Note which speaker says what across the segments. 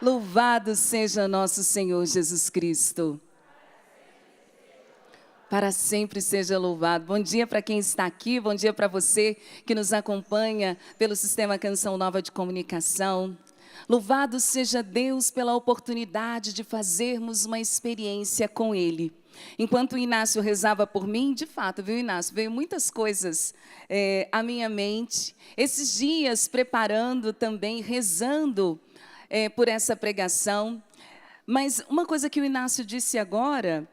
Speaker 1: Louvado seja nosso Senhor Jesus Cristo. Para sempre seja louvado. Bom dia para quem está aqui, bom dia para você que nos acompanha pelo Sistema Canção Nova de Comunicação. Louvado seja Deus pela oportunidade de fazermos uma experiência com Ele. Enquanto o Inácio rezava por mim, de fato, viu, Inácio? Veio muitas coisas à minha mente. Esses dias, preparando também, rezando por essa pregação. Mas uma coisa que o Inácio disse agora,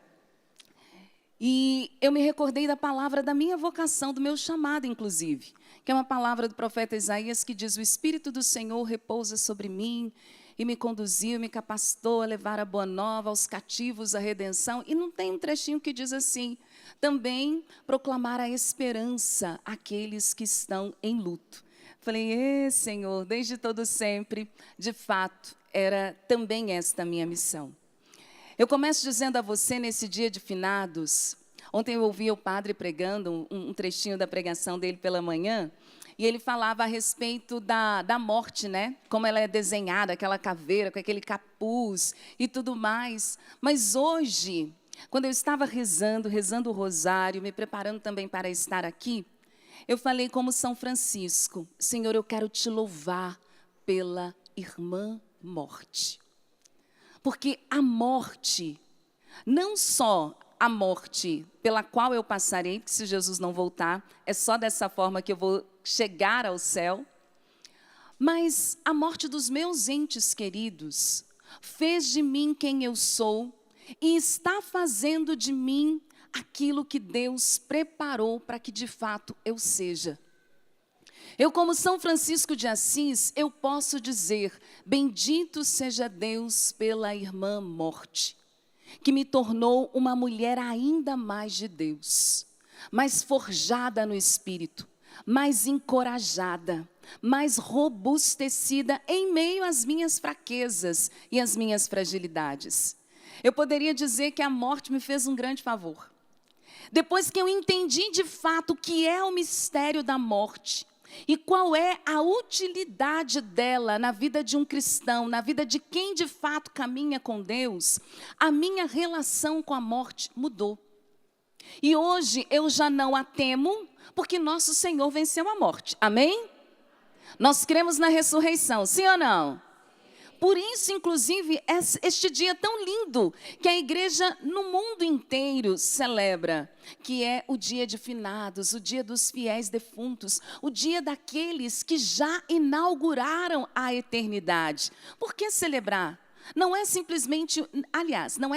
Speaker 1: e eu me recordei da palavra da minha vocação, do meu chamado, inclusive, que é uma palavra do profeta Isaías que diz: o Espírito do Senhor repousa sobre mim e me conduziu, me capacitou a levar a boa nova aos cativos, a redenção. E não tem um trechinho que diz assim: também proclamar a esperança àqueles que estão em luto. Falei, Senhor, desde todo sempre, de fato, era também esta a minha missão. Eu começo dizendo a você, nesse dia de finados, ontem eu ouvi o padre pregando, um trechinho da pregação dele pela manhã, e ele falava a respeito da morte, né? Como ela é desenhada, aquela caveira, com aquele capuz e tudo mais. Mas hoje, quando eu estava rezando o rosário, me preparando também para estar aqui, eu falei como São Francisco: Senhor, eu quero te louvar pela irmã morte. Porque a morte, não só a morte pela qual eu passarei, porque se Jesus não voltar, é só dessa forma que eu vou chegar ao céu, mas a morte dos meus entes queridos fez de mim quem eu sou e está fazendo de mim aquilo que Deus preparou para que de fato eu seja. Eu, como São Francisco de Assis, eu posso dizer: bendito seja Deus pela irmã morte, que me tornou uma mulher ainda mais de Deus, mais forjada no Espírito, mais encorajada, mais robustecida em meio às minhas fraquezas e às minhas fragilidades. Eu poderia dizer que a morte me fez um grande favor. Depois que eu entendi de fato o que é o mistério da morte e qual é a utilidade dela na vida de um cristão, na vida de quem de fato caminha com Deus, a minha relação com a morte mudou. E hoje eu já não a temo, porque nosso Senhor venceu a morte. Amém? Nós cremos na ressurreição, sim ou não? Por isso, inclusive, este dia tão lindo que a igreja no mundo inteiro celebra, que é o dia de finados, o dia dos fiéis defuntos, o dia daqueles que já inauguraram a eternidade. Por que celebrar? Não é simplesmente, aliás, não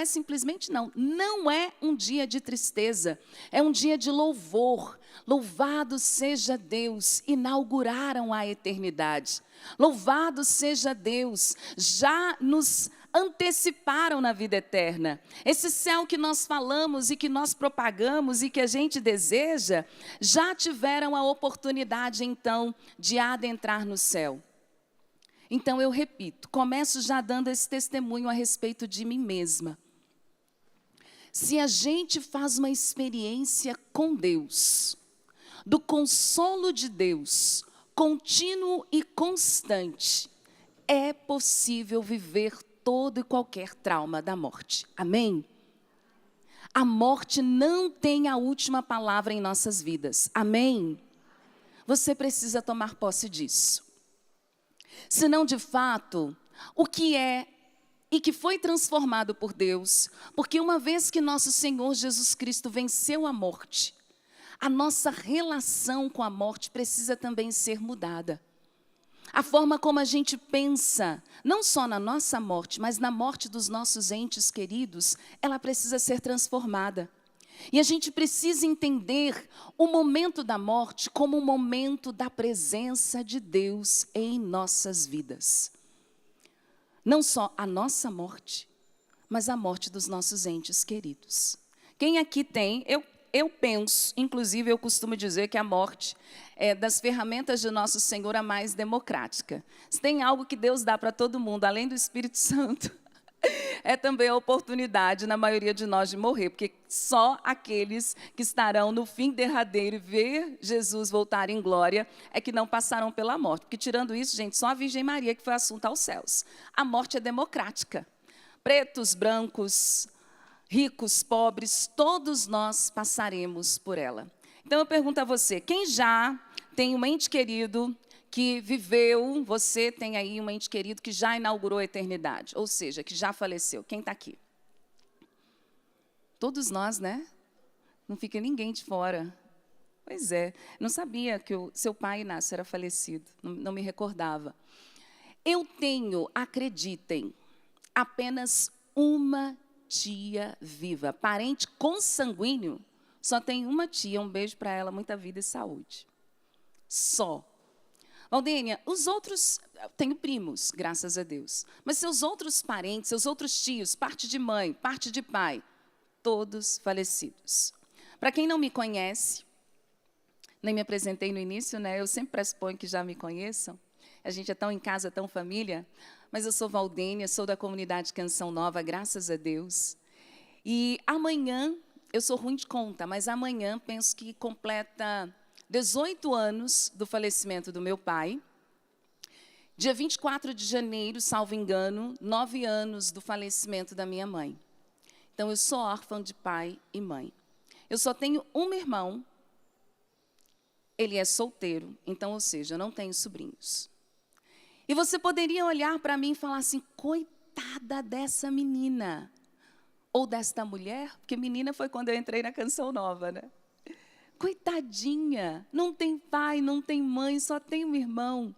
Speaker 1: é um dia de tristeza, é um dia de louvor. Louvado seja Deus, inauguraram a eternidade. Louvado seja Deus, já nos anteciparam na vida eterna. Esse céu que nós falamos e que nós propagamos e que a gente deseja, já tiveram a oportunidade então de adentrar no céu. Então eu repito, começo já dando esse testemunho a respeito de mim mesma. Se a gente faz uma experiência com Deus, do consolo de Deus, contínuo e constante, é possível viver todo e qualquer trauma da morte. Amém? A morte não tem a última palavra em nossas vidas. Amém? Você precisa tomar posse disso. Senão, de fato, o que é e que foi transformado por Deus, porque uma vez que nosso Senhor Jesus Cristo venceu a morte, a nossa relação com a morte precisa também ser mudada. A forma como a gente pensa, não só na nossa morte, mas na morte dos nossos entes queridos, ela precisa ser transformada. E a gente precisa entender o momento da morte como um momento da presença de Deus em nossas vidas. Não só a nossa morte, mas a morte dos nossos entes queridos. Quem aqui tem, eu penso, inclusive eu costumo dizer que a morte é das ferramentas de nosso Senhor a mais democrática. Se tem algo que Deus dá para todo mundo, além do Espírito Santo, é também a oportunidade, na maioria de nós, de morrer, porque só aqueles que estarão no fim derradeiro e ver Jesus voltar em glória é que não passarão pela morte. Porque, tirando isso, gente, só a Virgem Maria que foi assunta aos céus. A morte é democrática. Pretos, brancos, ricos, pobres, todos nós passaremos por ela. Então, eu pergunto a você, quem já tem um ente querido que viveu, você tem aí um ente querido que já inaugurou a eternidade, ou seja, que já faleceu. Quem está aqui? Todos nós, né? Não fica ninguém de fora. Pois é, não sabia que o seu pai, Inácio, era falecido, não me recordava. Eu tenho, acreditem, apenas uma tia viva, parente consanguíneo, só tem uma tia, um beijo para ela, muita vida e saúde. Só. Valdênia, os outros, tenho primos, graças a Deus, mas seus outros parentes, seus outros tios, parte de mãe, parte de pai, todos falecidos. Para quem não me conhece, nem me apresentei no início, né? Eu sempre pressuponho que já me conheçam, a gente é tão em casa, tão família, mas eu sou Valdênia, sou da comunidade Canção Nova, graças a Deus. E amanhã, eu sou ruim de conta, mas amanhã penso que completa 18 anos do falecimento do meu pai. Dia 24 de janeiro, salvo engano, 9 anos do falecimento da minha mãe. Então, eu sou órfã de pai e mãe. Eu só tenho um irmão, ele é solteiro, então, ou seja, eu não tenho sobrinhos. E você poderia olhar para mim e falar assim, coitada dessa menina, ou desta mulher, porque menina foi quando eu entrei na Canção Nova, né? Coitadinha, não tem pai, não tem mãe, só tem um irmão.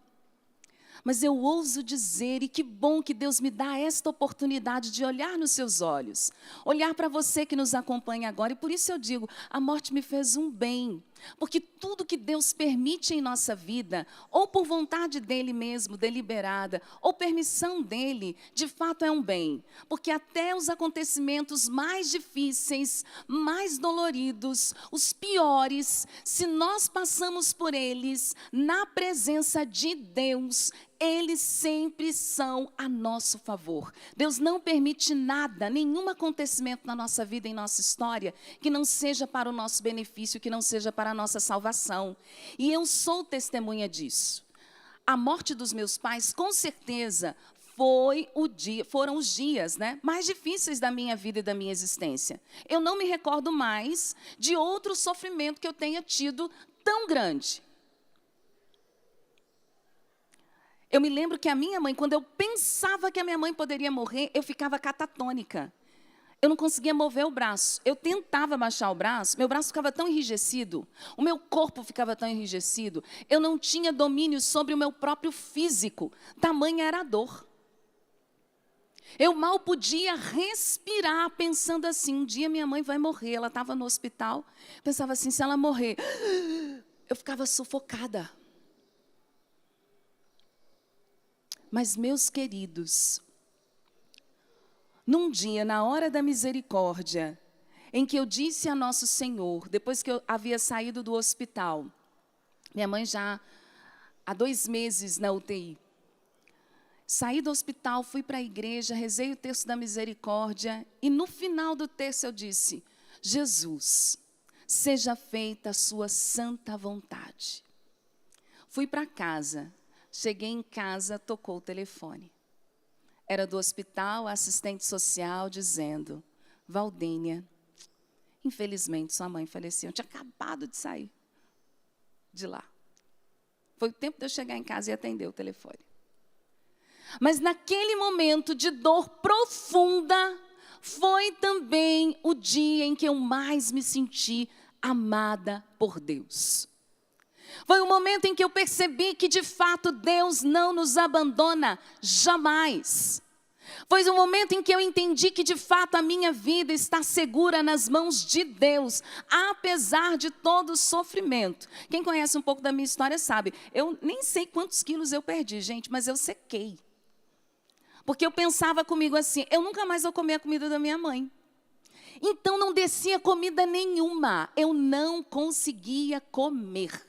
Speaker 1: Mas eu ouso dizer, e que bom que Deus me dá esta oportunidade de olhar nos seus olhos, olhar para você que nos acompanha agora, e por isso eu digo, a morte me fez um bem, porque tudo que Deus permite em nossa vida, ou por vontade dEle mesmo, deliberada, ou permissão dEle, de fato é um bem, porque até os acontecimentos mais difíceis, mais doloridos, os piores, se nós passamos por eles, na presença de Deus, eles sempre são a nosso favor. Deus não permite nada, nenhum acontecimento na nossa vida, em nossa história, que não seja para o nosso benefício, que não seja para a nossa salvação. E eu sou testemunha disso. A morte dos meus pais, com certeza, foram os dias, né, mais difíceis da minha vida e da minha existência. Eu não me recordo mais de outro sofrimento que eu tenha tido tão grande. Eu me lembro que a minha mãe, quando eu pensava que a minha mãe poderia morrer, eu ficava catatônica. Eu não conseguia mover o braço. Eu tentava baixar o braço, meu braço ficava tão enrijecido, o meu corpo ficava tão enrijecido, eu não tinha domínio sobre o meu próprio físico, tamanha era a dor. Eu mal podia respirar, pensando assim, um dia minha mãe vai morrer, ela estava no hospital, pensava assim, se ela morrer, eu ficava sufocada. Mas, meus queridos, num dia, na hora da misericórdia, em que eu disse a Nosso Senhor, depois que eu havia saído do hospital, minha mãe já há 2 meses na UTI, saí do hospital, fui para a igreja, rezei o terço da misericórdia, e no final do terço eu disse, Jesus, seja feita a sua santa vontade. Fui para casa. Cheguei em casa, tocou o telefone. Era do hospital, a assistente social, dizendo, Valdênia, infelizmente sua mãe faleceu. Eu tinha acabado de sair de lá. Foi o tempo de eu chegar em casa e atender o telefone. Mas naquele momento de dor profunda, foi também o dia em que eu mais me senti amada por Deus. Foi o momento em que eu percebi que, de fato, Deus não nos abandona jamais. Foi o momento em que eu entendi que, de fato, a minha vida está segura nas mãos de Deus, apesar de todo o sofrimento. Quem conhece um pouco da minha história sabe, eu nem sei quantos quilos eu perdi, gente, mas eu sequei. Porque eu pensava comigo assim, eu nunca mais vou comer a comida da minha mãe. Então, não descia comida nenhuma, eu não conseguia comer.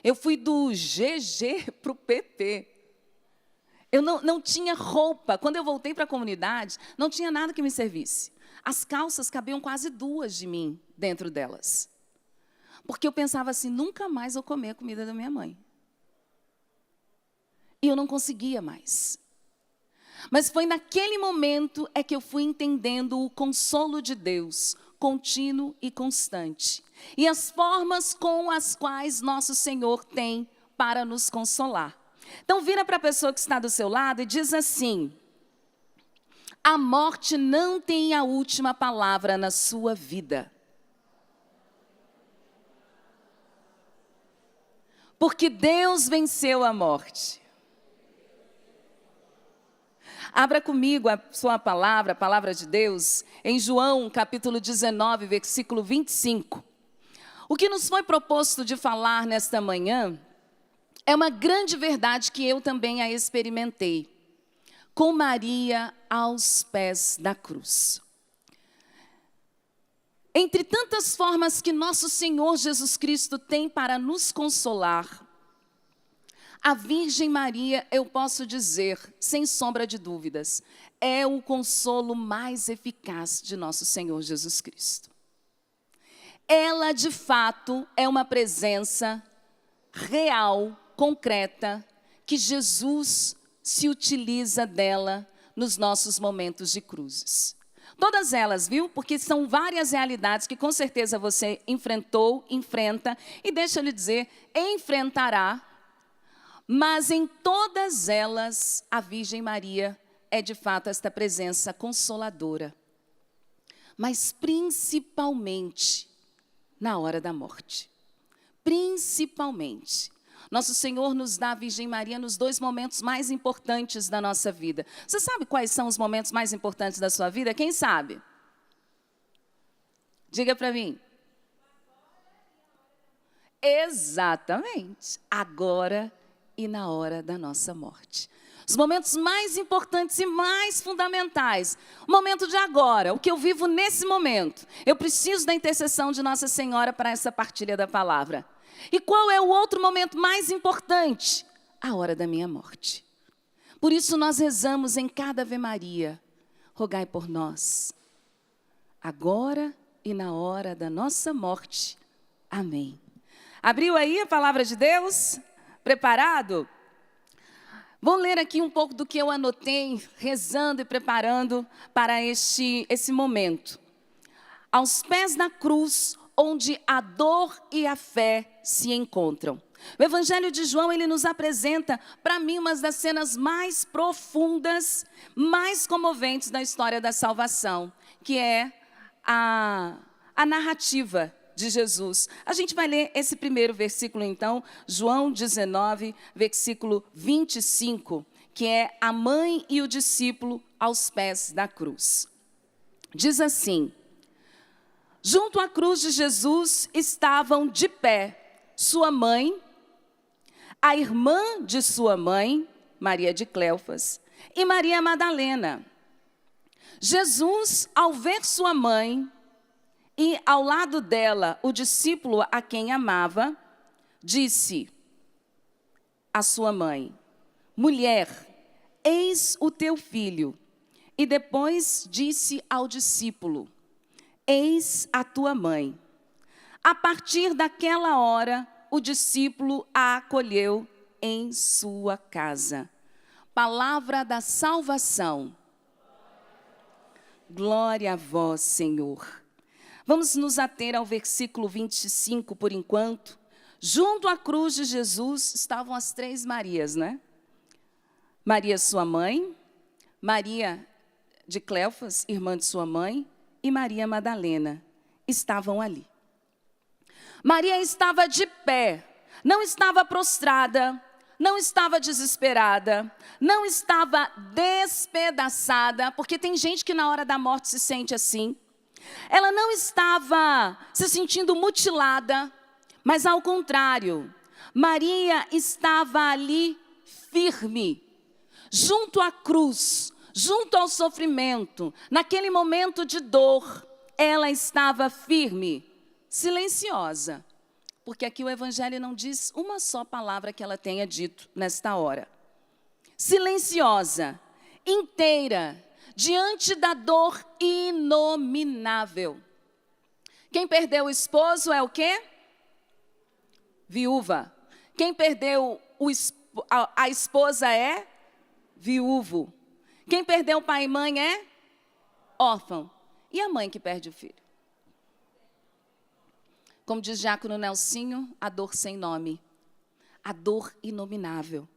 Speaker 1: Eu fui do GG para o PP. Eu não tinha roupa. Quando eu voltei para a comunidade, não tinha nada que me servisse. As calças cabiam quase 2 de mim dentro delas. Porque eu pensava assim, nunca mais vou comer a comida da minha mãe. E eu não conseguia mais. Mas foi naquele momento é que eu fui entendendo o consolo de Deus, contínuo e constante. E as formas com as quais nosso Senhor tem para nos consolar. Então vira para a pessoa que está do seu lado e diz assim: a morte não tem a última palavra na sua vida. Porque Deus venceu a morte. Abra comigo a sua palavra, a palavra de Deus, em João, capítulo 19, versículo 25. O que nos foi proposto de falar nesta manhã é uma grande verdade que eu também a experimentei. Com Maria aos pés da cruz. Entre tantas formas que nosso Senhor Jesus Cristo tem para nos consolar, a Virgem Maria, eu posso dizer, sem sombra de dúvidas, é o consolo mais eficaz de nosso Senhor Jesus Cristo. Ela, de fato, é uma presença real, concreta, que Jesus se utiliza dela nos nossos momentos de cruzes. Todas elas, viu? Porque são várias realidades que com certeza você enfrentou, enfrenta, e deixa eu lhe dizer, enfrentará. Mas em todas elas, a Virgem Maria é de fato esta presença consoladora. Mas principalmente na hora da morte. Principalmente. Nosso Senhor nos dá a Virgem Maria nos 2 momentos mais importantes da nossa vida. Você sabe quais são os momentos mais importantes da sua vida? Quem sabe? Diga para mim. Exatamente. Agora e na hora da nossa morte. Os momentos mais importantes e mais fundamentais. O momento de agora, o que eu vivo nesse momento. Eu preciso da intercessão de Nossa Senhora para essa partilha da palavra. E qual é o outro momento mais importante? A hora da minha morte. Por isso nós rezamos em cada Ave Maria. Rogai por nós. Agora e na hora da nossa morte. Amém. Abriu aí a palavra de Deus? Preparado? Vou ler aqui um pouco do que eu anotei, rezando e preparando para esse momento. Aos pés da cruz, onde a dor e a fé se encontram. O Evangelho de João, ele nos apresenta, para mim, uma das cenas mais profundas, mais comoventes da história da salvação, que é a narrativa de Jesus. A gente vai ler esse primeiro versículo então, João 19, versículo 25, que é a mãe e o discípulo aos pés da cruz. Diz assim: junto à cruz de Jesus estavam de pé sua mãe, a irmã de sua mãe, Maria de Cleofas, e Maria Madalena. Jesus, ao ver sua mãe, e ao lado dela, o discípulo a quem amava, disse à sua mãe: mulher, eis o teu filho. E depois disse ao discípulo: eis a tua mãe. A partir daquela hora, o discípulo a acolheu em sua casa. Palavra da salvação. Glória a vós, Senhor. Vamos nos ater ao versículo 25 por enquanto. Junto à cruz de Jesus estavam as 3 Marias, né? Maria, sua mãe, Maria de Cleofas, irmã de sua mãe, e Maria Madalena estavam ali. Maria estava de pé, não estava prostrada, não estava desesperada, não estava despedaçada, porque tem gente que na hora da morte se sente assim. Ela não estava se sentindo mutilada, mas ao contrário, Maria estava ali firme, junto à cruz, junto ao sofrimento, naquele momento de dor, ela estava firme, silenciosa, porque aqui o Evangelho não diz uma só palavra que ela tenha dito nesta hora. silenciosa, inteira, diante da dor inominável. Quem perdeu o esposo é o quê? Viúva. Quem perdeu a esposa é viúvo. Quem perdeu o pai e mãe é órfão. E a mãe que perde o filho? Como diz Diácono Nelsinho, a dor sem nome. A dor inominável.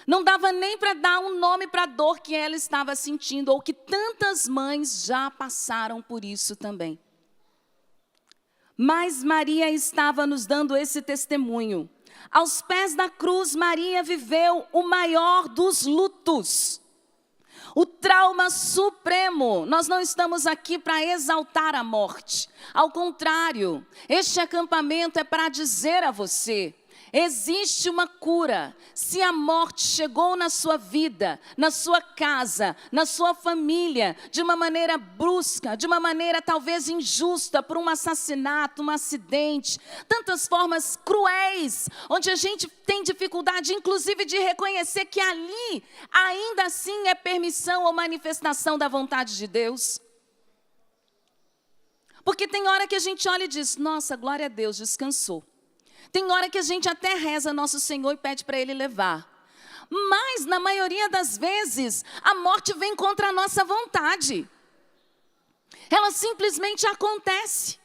Speaker 1: Não dava nem para dar um nome para a dor que ela estava sentindo, ou que tantas mães já passaram por isso também. Mas Maria estava nos dando esse testemunho. Aos pés da cruz, Maria viveu o maior dos lutos. O trauma supremo. Nós não estamos aqui para exaltar a morte. Ao contrário, este acampamento é para dizer a você: existe uma cura. Se a morte chegou na sua vida, na sua casa, na sua família, de uma maneira brusca, de uma maneira talvez injusta, por um assassinato, um acidente, tantas formas cruéis, onde a gente tem dificuldade, inclusive, de reconhecer que ali, ainda assim, é permissão ou manifestação da vontade de Deus. Porque tem hora que a gente olha e diz: nossa, glória a Deus, descansou. Tem hora que a gente até reza Nosso Senhor e pede para Ele levar. Mas, na maioria das vezes, a morte vem contra a nossa vontade. Ela simplesmente acontece.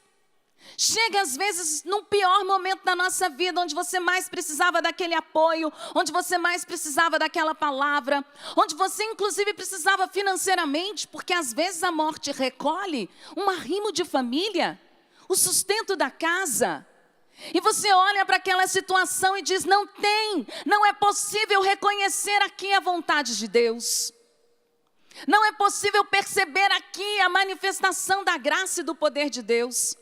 Speaker 1: Chega, às vezes, num pior momento da nossa vida, onde você mais precisava daquele apoio, onde você mais precisava daquela palavra, onde você, inclusive, precisava financeiramente, porque, às vezes, a morte recolhe um arrimo de família, o sustento da casa. E você olha para aquela situação e diz: não é possível reconhecer aqui a vontade de Deus. Não é possível perceber aqui a manifestação da graça e do poder de Deus.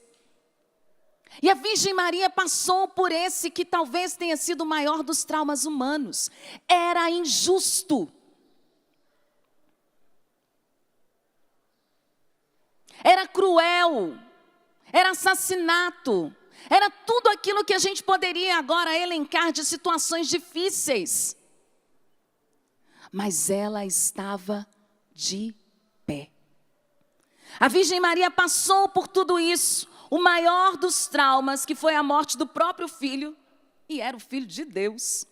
Speaker 1: E a Virgem Maria passou por esse que talvez tenha sido o maior dos traumas humanos. Era injusto. Era cruel. Era assassinato. Era tudo aquilo que a gente poderia agora elencar de situações difíceis. Mas ela estava de pé. A Virgem Maria passou por tudo isso. O maior dos traumas, que foi a morte do próprio filho. E era o Filho de Deus.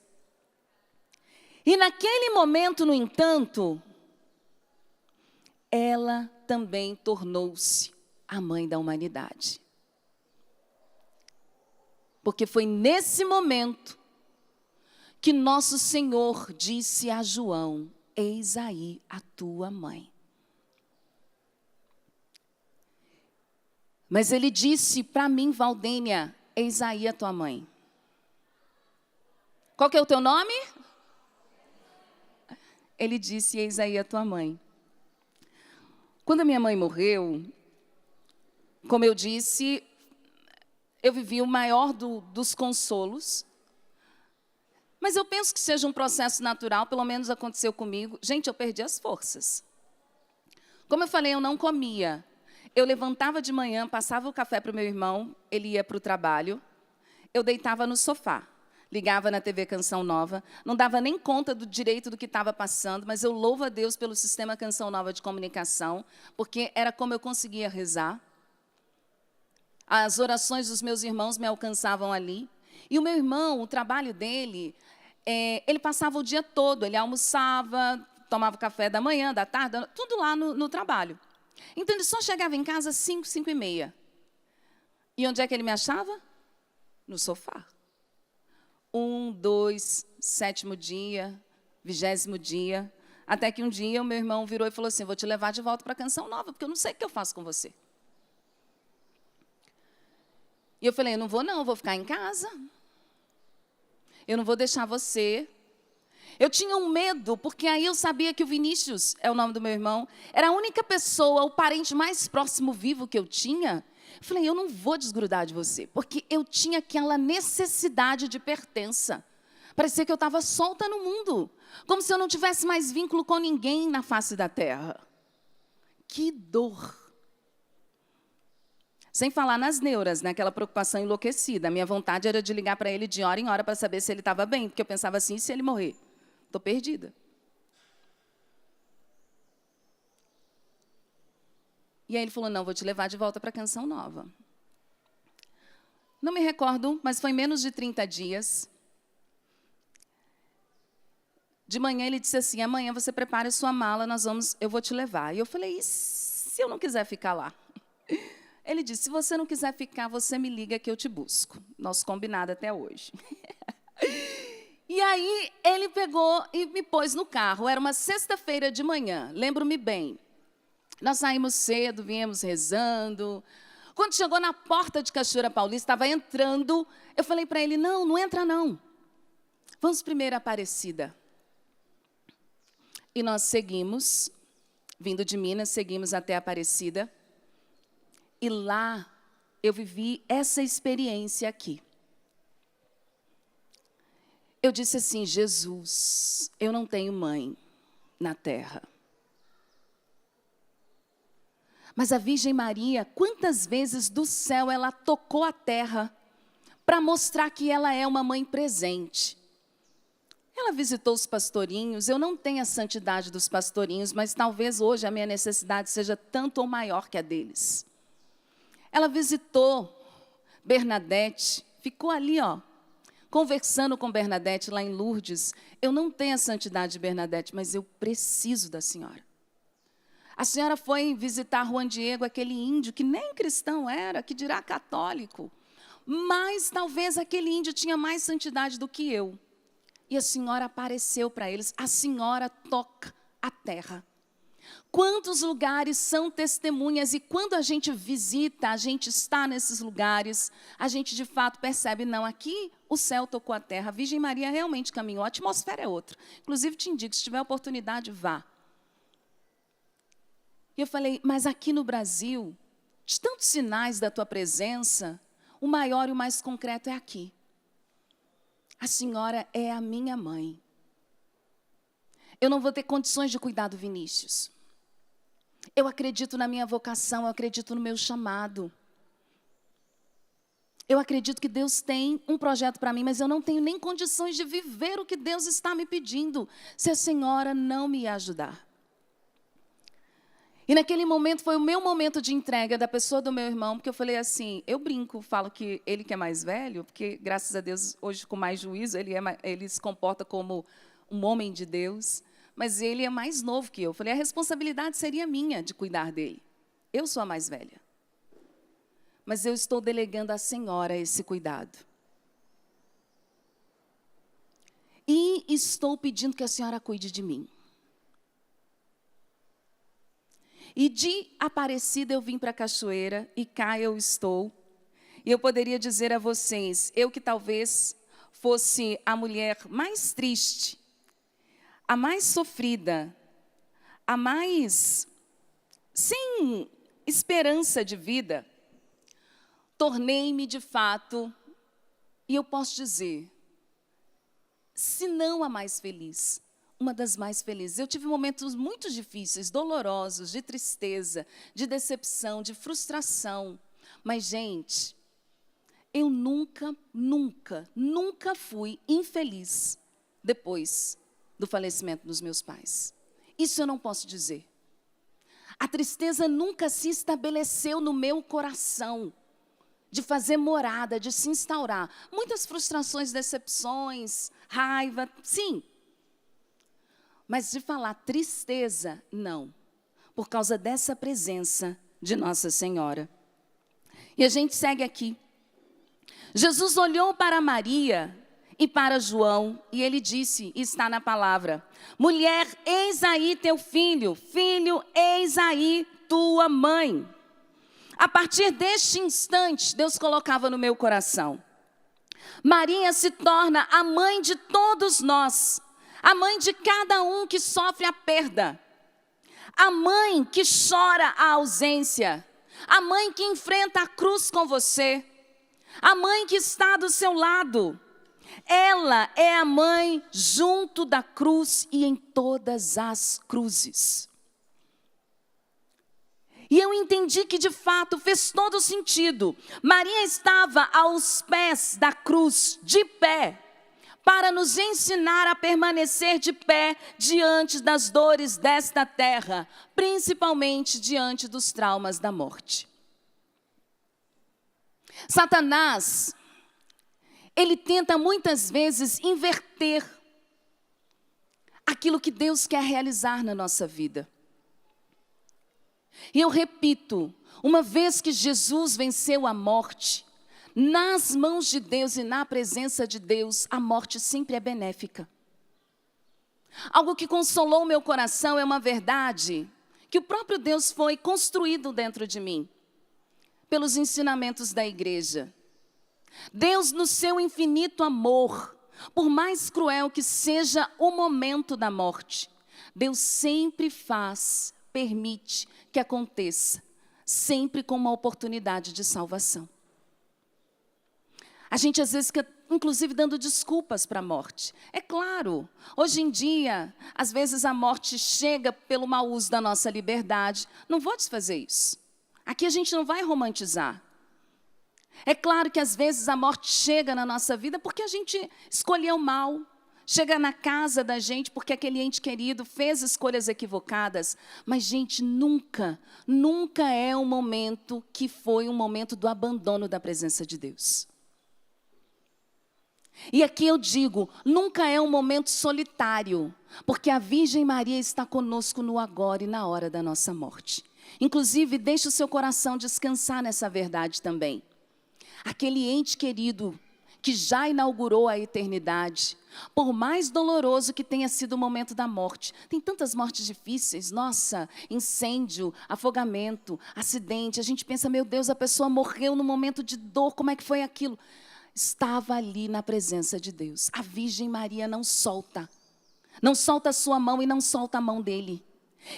Speaker 1: E naquele momento, no entanto, ela também tornou-se a mãe da humanidade. Porque foi nesse momento que nosso Senhor disse a João: eis aí a tua mãe. Mas ele disse para mim, Valdênia: eis aí a tua mãe. Qual que é o teu nome? Ele disse: eis aí a tua mãe. Quando a minha mãe morreu, como eu disse, eu vivi o maior dos consolos. Mas eu penso que seja um processo natural, pelo menos aconteceu comigo. Gente, eu perdi as forças. Como eu falei, eu não comia. Eu levantava de manhã, passava o café para o meu irmão, ele ia para o trabalho. Eu deitava no sofá, ligava na TV Canção Nova, não dava nem conta do direito do que estava passando, mas eu louvo a Deus pelo Sistema Canção Nova de Comunicação, porque era como eu conseguia rezar. As orações dos meus irmãos me alcançavam ali. E o meu irmão, o trabalho dele, ele passava o dia todo. Ele almoçava, tomava café da manhã, da tarde, tudo lá no trabalho. Então, ele só chegava em casa às 5, 5h30. E onde é que ele me achava? No sofá. 1, 2, 7º dia, 20º dia. Até que um dia o meu irmão virou e falou assim: vou te levar de volta para a Canção Nova, porque eu não sei o que eu faço com você. E eu falei: eu não vou não, eu vou ficar em casa. Eu não vou deixar você. Eu tinha um medo, porque aí eu sabia que o Vinícius, é o nome do meu irmão, era a única pessoa, o parente mais próximo vivo que eu tinha. Eu falei: eu não vou desgrudar de você, porque eu tinha aquela necessidade de pertença. Parecia que eu estava solta no mundo, como se eu não tivesse mais vínculo com ninguém na face da terra. Que dor! Sem falar nas neuras, naquela preocupação enlouquecida. A minha vontade era de ligar para ele de hora em hora para saber se ele estava bem, porque eu pensava assim: e se ele morrer? Estou perdida. E aí ele falou, não, vou te levar de volta para a Canção Nova. Não me recordo, mas foi menos de 30 dias. De manhã ele disse assim, amanhã você prepare sua mala, eu vou te levar. E eu falei, e se eu não quiser ficar lá? Ele disse, se você não quiser ficar, você me liga que eu te busco. Nosso combinado até hoje. E aí ele pegou e me pôs no carro. Era uma sexta-feira de manhã, lembro-me bem. Nós saímos cedo, viemos rezando. Quando chegou na porta de Cachoeira Paulista, estava entrando, eu falei para ele, não entra não. Vamos primeiro a Aparecida. E nós seguimos, vindo de Minas, seguimos até Aparecida. E lá eu vivi essa experiência aqui. Eu disse assim, Jesus, eu não tenho mãe na terra. Mas a Virgem Maria, quantas vezes do céu ela tocou a terra para mostrar que ela é uma mãe presente. Ela visitou os pastorinhos, eu não tenho a santidade dos pastorinhos, mas talvez hoje a minha necessidade seja tanto ou maior que a deles. Ela visitou Bernadette, ficou ali, conversando com Bernadette lá em Lourdes. Eu não tenho a santidade de Bernadette, mas eu preciso da senhora. A senhora foi visitar Juan Diego, aquele índio que nem cristão era, que dirá católico. Mas talvez aquele índio tinha mais santidade do que eu. E a senhora apareceu para eles, a senhora toca a terra. Quantos lugares são testemunhas e quando a gente visita, a gente está nesses lugares, a gente de fato percebe, não, aqui o céu tocou a terra, a Virgem Maria realmente caminhou, a atmosfera é outra. Inclusive te indico, se tiver oportunidade, vá. E eu falei, mas aqui no Brasil, de tantos sinais da tua presença, o maior e o mais concreto é aqui. A senhora é a minha mãe. Eu não vou ter condições de cuidar do Vinícius. Eu acredito na minha vocação, eu acredito no meu chamado. Eu acredito que Deus tem um projeto para mim, mas eu não tenho nem condições de viver o que Deus está me pedindo, se a senhora não me ajudar. E naquele momento foi o meu momento de entrega da pessoa do meu irmão, porque eu falei assim, eu brinco, falo que ele que é mais velho, porque graças a Deus hoje com mais juízo, ele se comporta como um homem de Deus, mas ele é mais novo que eu. Eu falei, a responsabilidade seria minha de cuidar dele. Eu sou a mais velha. Mas eu estou delegando à senhora esse cuidado. E estou pedindo que a senhora cuide de mim. E de Aparecida eu vim para Cachoeira e cá eu estou. E eu poderia dizer a vocês, eu que talvez fosse a mulher mais triste, a mais sofrida, a mais sem esperança de vida, tornei-me de fato, e eu posso dizer, se não a mais feliz, uma das mais felizes. Eu tive momentos muito difíceis, dolorosos, de tristeza, de decepção, de frustração. Mas, gente, eu nunca fui infeliz depois do falecimento dos meus pais. Isso eu não posso dizer. A tristeza nunca se estabeleceu no meu coração, de fazer morada, de se instaurar. Muitas frustrações, decepções, raiva, sim. Mas de falar tristeza, não. Por causa dessa presença de Nossa Senhora. E a gente segue aqui. Jesus olhou para Maria e para João, e ele disse, e está na palavra, mulher, eis aí teu filho, filho, eis aí tua mãe. A partir deste instante, Deus colocava no meu coração. Maria se torna a mãe de todos nós. A mãe de cada um que sofre a perda. A mãe que chora a ausência. A mãe que enfrenta a cruz com você. A mãe que está do seu lado. Ela é a mãe junto da cruz e em todas as cruzes. E eu entendi que de fato fez todo sentido. Maria estava aos pés da cruz, de pé. para nos ensinar a permanecer de pé diante das dores desta terra, principalmente diante dos traumas da morte. Satanás, ele tenta muitas vezes inverter aquilo que Deus quer realizar na nossa vida. E eu repito, uma vez que Jesus venceu a morte, nas mãos de Deus e na presença de Deus, a morte sempre é benéfica. Algo que consolou meu coração é uma verdade que o próprio Deus foi construído dentro de mim, pelos ensinamentos da igreja. Deus, no seu infinito amor, por mais cruel que seja o momento da morte, Deus sempre permite que aconteça, sempre com uma oportunidade de salvação. A gente às vezes fica, inclusive, dando desculpas para a morte. É claro, hoje em dia, às vezes a morte chega pelo mau uso da nossa liberdade. Não vou desfazer isso. Aqui a gente não vai romantizar. É claro que às vezes a morte chega na nossa vida porque a gente escolheu mal. Chega na casa da gente porque aquele ente querido fez escolhas equivocadas. Mas, gente, nunca é um momento que foi um momento do abandono da presença de Deus. E aqui eu digo, nunca é um momento solitário, porque a Virgem Maria está conosco no agora e na hora da nossa morte. Inclusive, deixe o seu coração descansar nessa verdade também. Aquele ente querido que já inaugurou a eternidade, por mais doloroso que tenha sido o momento da morte, tem tantas mortes difíceis, nossa, incêndio, afogamento, acidente, a gente pensa, meu Deus, a pessoa morreu no momento de dor, como é que foi aquilo? Estava ali na presença de Deus. A Virgem Maria não solta a sua mão e não solta a mão dele.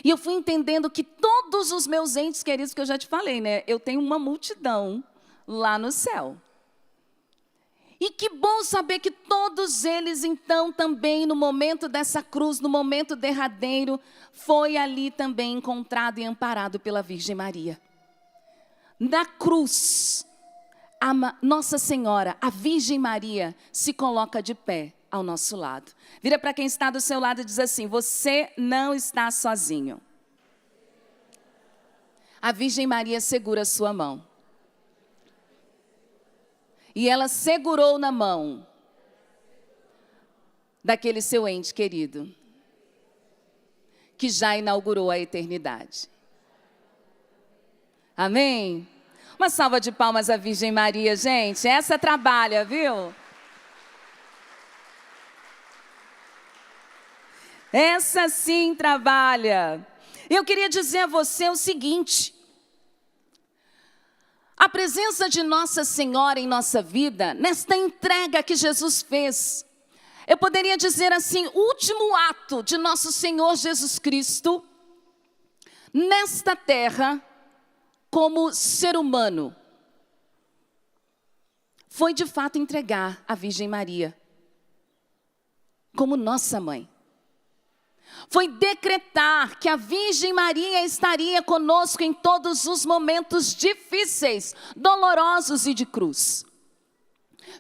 Speaker 1: E eu fui entendendo que todos os meus entes queridos, que eu já te falei, né? Eu tenho uma multidão lá no céu. E que bom saber que todos eles, então, também no momento dessa cruz, no momento derradeiro, foi ali também encontrado e amparado pela Virgem Maria. Na cruz, a Nossa Senhora, a Virgem Maria, se coloca de pé ao nosso lado. Vira para quem está do seu lado e diz assim, você não está sozinho. A Virgem Maria segura a sua mão. E ela segurou na mão daquele seu ente querido, que já inaugurou a eternidade. Amém? Uma salva de palmas à Virgem Maria, gente. Essa trabalha, viu? Essa sim trabalha. Eu queria dizer a você o seguinte. A presença de Nossa Senhora em nossa vida, nesta entrega que Jesus fez, eu poderia dizer assim, o último ato de nosso Senhor Jesus Cristo, nesta terra, como ser humano, foi de fato entregar a Virgem Maria como nossa mãe. Foi decretar que a Virgem Maria estaria conosco em todos os momentos difíceis, dolorosos e de cruz.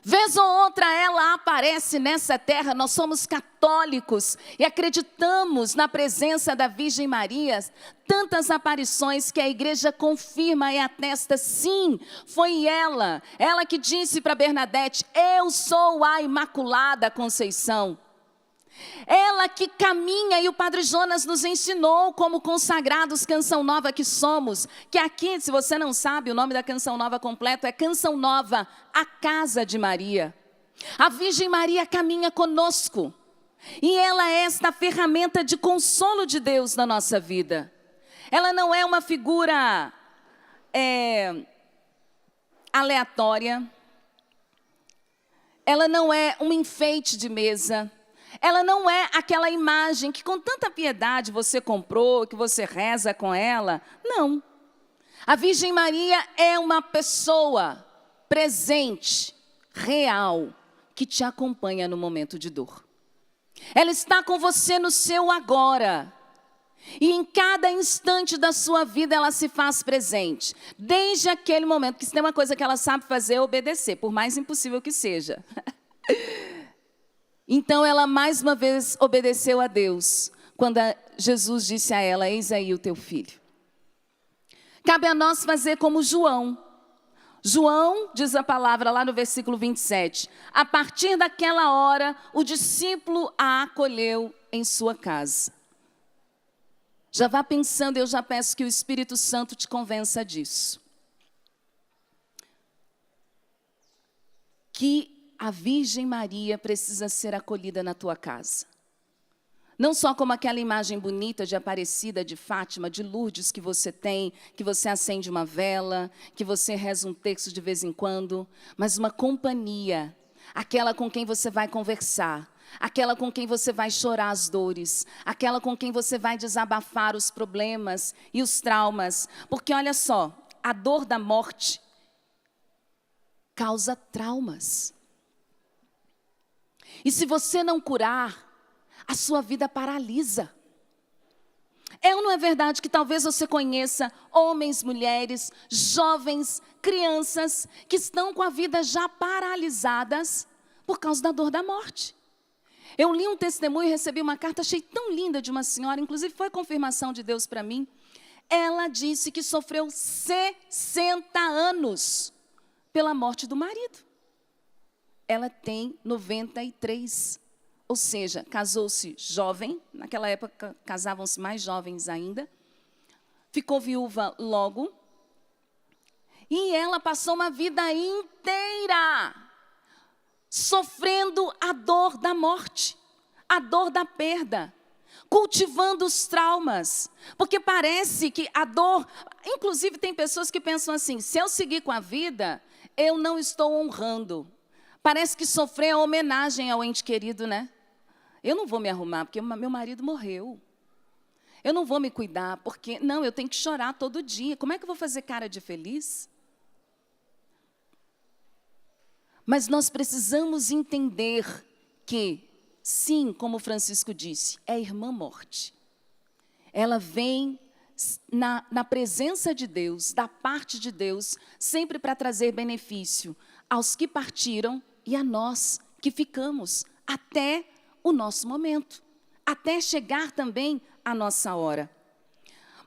Speaker 1: Vez ou outra ela aparece nessa terra, nós somos católicos e acreditamos na presença da Virgem Maria, tantas aparições que a igreja confirma e atesta, sim, foi ela que disse para Bernadette, eu sou a Imaculada Conceição. Ela que caminha e o Padre Jonas nos ensinou como consagrados Canção Nova que somos, que aqui, se você não sabe, o nome da Canção Nova completo é Canção Nova, a Casa de Maria. A Virgem Maria caminha conosco e ela é esta ferramenta de consolo de Deus na nossa vida. Ela não é uma figura aleatória, ela não é um enfeite de mesa. Ela não é aquela imagem que com tanta piedade você comprou, que você reza com ela. Não. A Virgem Maria é uma pessoa presente, real, que te acompanha no momento de dor. Ela está com você no seu agora. E em cada instante da sua vida ela se faz presente. Desde aquele momento, que se tem uma coisa que ela sabe fazer é obedecer, por mais impossível que seja. Então ela mais uma vez obedeceu a Deus, quando Jesus disse a ela: eis aí o teu filho. Cabe a nós fazer como João. João, diz a palavra lá no versículo 27, a partir daquela hora, o discípulo a acolheu em sua casa. Já vá pensando, eu já peço que o Espírito Santo te convença disso. Que a Virgem Maria precisa ser acolhida na tua casa. Não só como aquela imagem bonita de Aparecida, de Fátima, de Lourdes que você tem, que você acende uma vela, que você reza um texto de vez em quando, mas uma companhia, aquela com quem você vai conversar, aquela com quem você vai chorar as dores, aquela com quem você vai desabafar os problemas e os traumas. Porque olha só, a dor da morte causa traumas. E se você não curar, a sua vida paralisa. É ou não é verdade que talvez você conheça homens, mulheres, jovens, crianças que estão com a vida já paralisadas por causa da dor da morte? Eu li um testemunho e recebi uma carta, achei tão linda, de uma senhora, inclusive foi confirmação de Deus para mim. Ela disse que sofreu 60 anos pela morte do marido. Ela tem 93. Ou seja, casou-se jovem, naquela época casavam-se mais jovens ainda, ficou viúva logo, e ela passou uma vida inteira sofrendo a dor da morte, a dor da perda, cultivando os traumas, porque parece que a dor, inclusive tem pessoas que pensam assim, se eu seguir com a vida, eu não estou honrando. Parece que sofrer é homenagem ao ente querido, né? Eu não vou me arrumar porque meu marido morreu. Eu não vou me cuidar porque, não, eu tenho que chorar todo dia. Como é que eu vou fazer cara de feliz? Mas nós precisamos entender que, sim, como Francisco disse, é a irmã morte. Ela vem na presença de Deus, da parte de Deus, sempre para trazer benefício aos que partiram e a nós que ficamos até o nosso momento, até chegar também a nossa hora.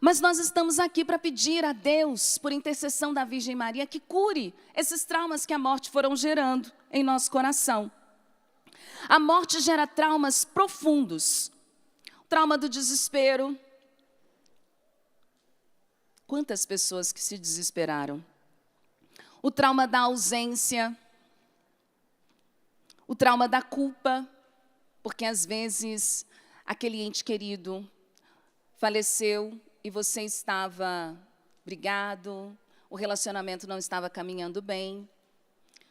Speaker 1: Mas nós estamos aqui para pedir a Deus, por intercessão da Virgem Maria, que cure esses traumas que a morte foram gerando em nosso coração. A morte gera traumas profundos. O trauma do desespero. Quantas pessoas que se desesperaram. O trauma da ausência. O trauma da culpa. Porque, às vezes, aquele ente querido faleceu e você estava brigado, o relacionamento não estava caminhando bem.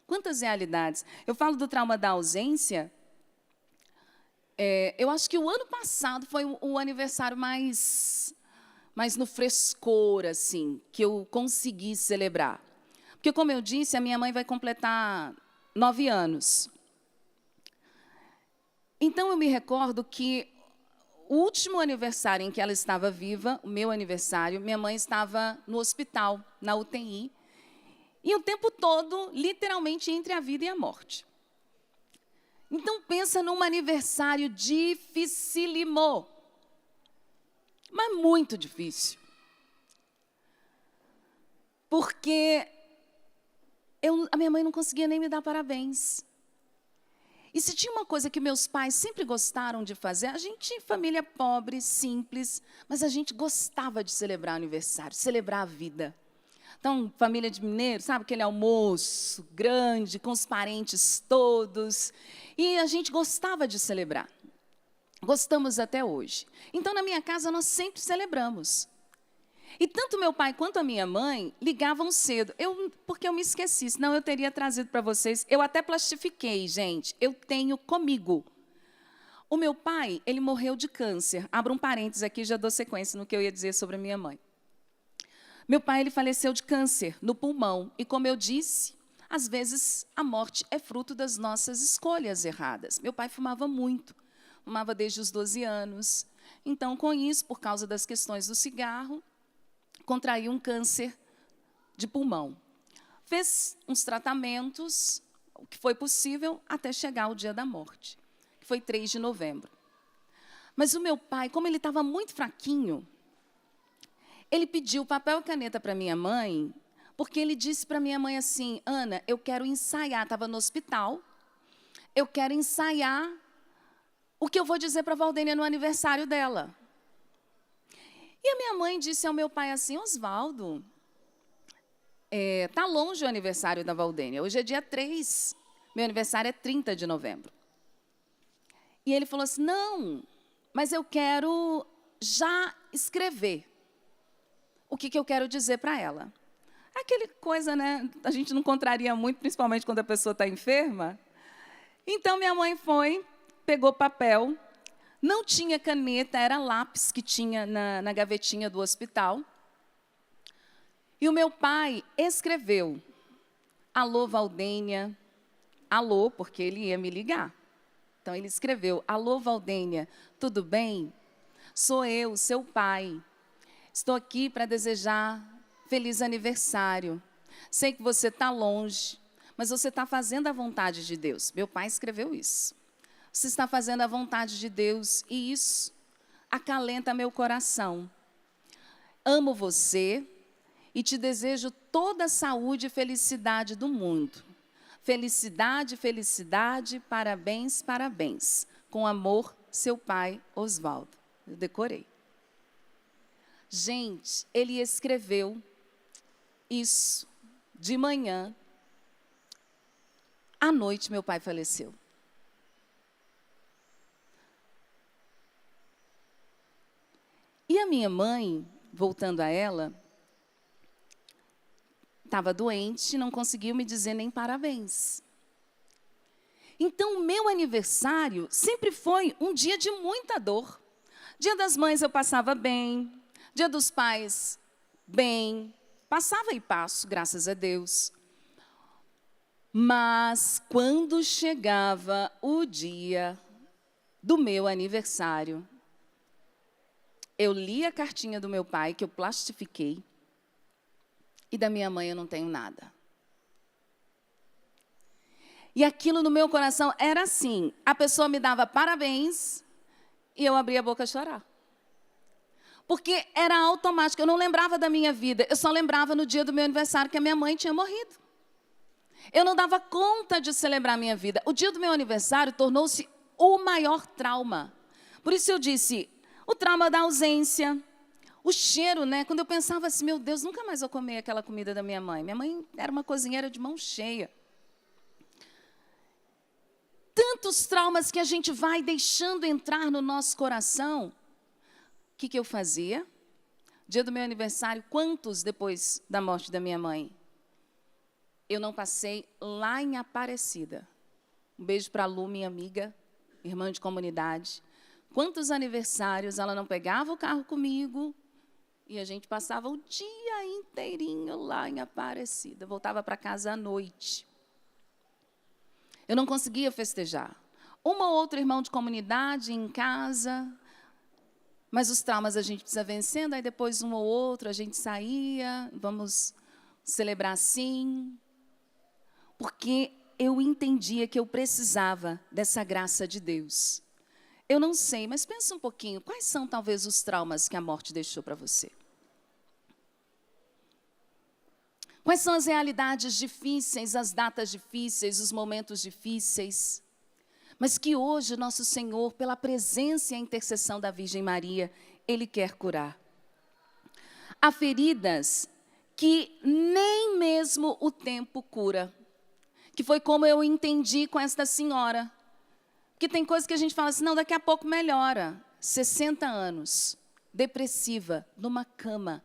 Speaker 1: Quantas realidades? Eu falo do trauma da ausência. Eu acho que o ano passado foi o aniversário mais no frescor, assim, que eu consegui celebrar. Porque, como eu disse, a minha mãe vai completar 9 anos. Então, eu me recordo que o último aniversário em que ela estava viva, o meu aniversário, minha mãe estava no hospital, na UTI, e o tempo todo, literalmente, entre a vida e a morte. Então, pensa num aniversário dificílimo, mas muito difícil. Porque a minha mãe não conseguia nem me dar parabéns. E se tinha uma coisa que meus pais sempre gostaram de fazer, a gente, família pobre, simples, mas a gente gostava de celebrar o aniversário, celebrar a vida. Então, família de mineiro, sabe aquele almoço grande, com os parentes todos. E a gente gostava de celebrar. Gostamos até hoje. Então, na minha casa, nós sempre celebramos. E tanto meu pai quanto a minha mãe ligavam cedo, porque eu me esqueci, senão eu teria trazido para vocês. Eu até plastifiquei, gente, eu tenho comigo. O meu pai, ele morreu de câncer. Abro um parênteses aqui, já dou sequência no que eu ia dizer sobre a minha mãe. Meu pai, ele faleceu de câncer no pulmão. E como eu disse, às vezes a morte é fruto das nossas escolhas erradas. Meu pai fumava muito, fumava desde os 12 anos. Então, com isso, por causa das questões do cigarro, contraiu um câncer de pulmão. Fez uns tratamentos, o que foi possível, até chegar o dia da morte. que foi 3 de novembro. Mas o meu pai, como ele estava muito fraquinho, ele pediu papel e caneta para minha mãe, porque ele disse para minha mãe assim: Ana, eu quero ensaiar, estava no hospital, eu quero ensaiar o que eu vou dizer para a Valdênia no aniversário dela. E a minha mãe disse ao meu pai assim: Osvaldo, tá longe o aniversário da Valdênia, hoje é dia 3, meu aniversário é 30 de novembro. E ele falou assim: não, mas eu quero já escrever o que eu quero dizer para ela. Aquele coisa, né? A gente não contraria muito, principalmente quando a pessoa está enferma. Então, minha mãe foi, pegou papel, não tinha caneta, era lápis que tinha na gavetinha do hospital. E o meu pai escreveu: alô, Valdênia, alô, porque ele ia me ligar. Então, ele escreveu: alô, Valdênia, tudo bem? Sou eu, seu pai. Estou aqui para desejar feliz aniversário. Sei que você está longe, mas você está fazendo a vontade de Deus. Meu pai escreveu isso. Você está fazendo a vontade de Deus e isso acalenta meu coração. Amo você e te desejo toda a saúde e felicidade do mundo. Felicidade, felicidade, parabéns, parabéns. Com amor, seu pai, Osvaldo. Eu decorei. Gente, ele escreveu isso de manhã. À noite, meu pai faleceu. E a minha mãe, voltando a ela, estava doente e não conseguiu me dizer nem parabéns. Então, o meu aniversário sempre foi um dia de muita dor. Dia das Mães eu passava bem, Dia dos Pais, bem, passava e passo, graças a Deus. Mas, quando chegava o dia do meu aniversário, eu li a cartinha do meu pai, que eu plastifiquei, e da minha mãe eu não tenho nada. E aquilo no meu coração era assim, a pessoa me dava parabéns e eu abria a boca a chorar. Porque era automático, eu não lembrava da minha vida, eu só lembrava no dia do meu aniversário que a minha mãe tinha morrido. Eu não dava conta de celebrar a minha vida. O dia do meu aniversário tornou-se o maior trauma. Por isso eu disse, o trauma da ausência, o cheiro, né? Quando eu pensava assim, meu Deus, nunca mais vou comer aquela comida da minha mãe. Minha mãe era uma cozinheira de mão cheia. Tantos traumas que a gente vai deixando entrar no nosso coração. O que eu fazia? Dia do meu aniversário, quantos depois da morte da minha mãe? Eu não passei lá em Aparecida. Um beijo para a Lu, minha amiga, irmã de comunidade. Quantos aniversários ela não pegava o carro comigo e a gente passava o dia inteirinho lá em Aparecida. Voltava para casa à noite. Eu não conseguia festejar. Uma ou outra irmão de comunidade em casa, mas os traumas a gente precisa vencendo, aí depois um ou outro a gente saía, vamos celebrar assim, porque eu entendia que eu precisava dessa graça de Deus. Eu não sei, mas pensa um pouquinho, quais são talvez os traumas que a morte deixou para você? Quais são as realidades difíceis, as datas difíceis, os momentos difíceis? Mas que hoje nosso Senhor, pela presença e a intercessão da Virgem Maria, Ele quer curar. Há feridas que nem mesmo o tempo cura. Que foi como eu entendi com esta senhora. Que tem coisas que a gente fala assim, não, daqui a pouco melhora. 60 anos, depressiva, numa cama.